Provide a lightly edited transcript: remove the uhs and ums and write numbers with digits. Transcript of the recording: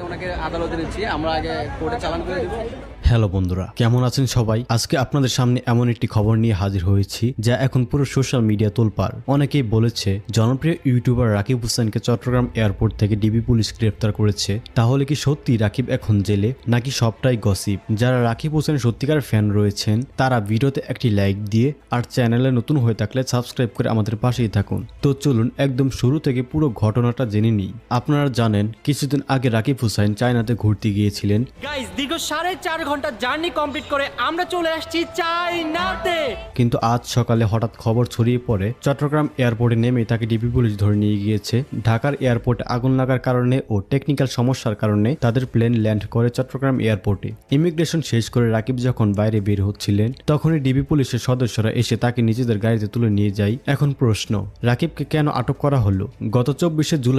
ওনাকে আদালতে নিচ্ছি, আমরা আগে কোর্টে চালান করে দিব। হ্যালো বন্ধুরা, কেমন আছেন সবাই? আজকে আপনাদের সামনে এমন একটি খবর নিয়ে হাজির হয়েছি যা এখন পুরো সোশ্যাল মিডিয়া তোলপাড়। অনেকেই বলেছে জনপ্রিয় ইউটিউবার রাকিব হোসেনকে চট্টগ্রাম এয়ারপোর্ট থেকে ডিবি পুলিশ গ্রেফতার করেছে। তাহলে কি সত্যি রাকিব এখন জেলে, নাকি সবটাই গসিপ? যারা রাকিব হোসেন সত্যিকার ফ্যান রয়েছেন তারা ভিডিওতে একটি লাইক দিয়ে আর চ্যানেলে নতুন হয়ে থাকলে সাবস্ক্রাইব করে আমাদের পাশেই থাকুন। তো চলুন একদম শুরু থেকে পুরো ঘটনাটা জেনে নিই। আপনারা জানেন কিছুদিন আগে রাকিব হোসেন চায়নাতে ঘুরতে গিয়েছিলেন। গাইস, দীর্ঘ 4.5 ঘন্টা জার্নি কমপ্লিট করে আমরা চলে আসছি চায়নাতে। কিন্তু আজ সকালে হঠাৎ খবর ছড়িয়ে পড়ে চট্টগ্রাম এয়ারপোর্টে নেমে তাকে ডিবি পুলিশ ধরে নিয়ে গিয়েছে। ঢাকার এয়ারপোর্টে আগুন লাগার কারণে ও টেকনিক্যাল সমস্যার কারণে তাদের প্লেন ল্যান্ড করে চট্টগ্রাম এয়ারপোর্টে। ইমিগ্রেশন শেষ করে রাকিব যখন বাইরে বের হচ্ছিলেন তখনই ডিবি পুলিশের সদস্যরা এসে তাকে নিজেদের গাড়িতে তুলে নিয়ে যায়। এখন প্রশ্ন, রাকিবকে কেন আটক করা হলো? গত 24শে জুলাই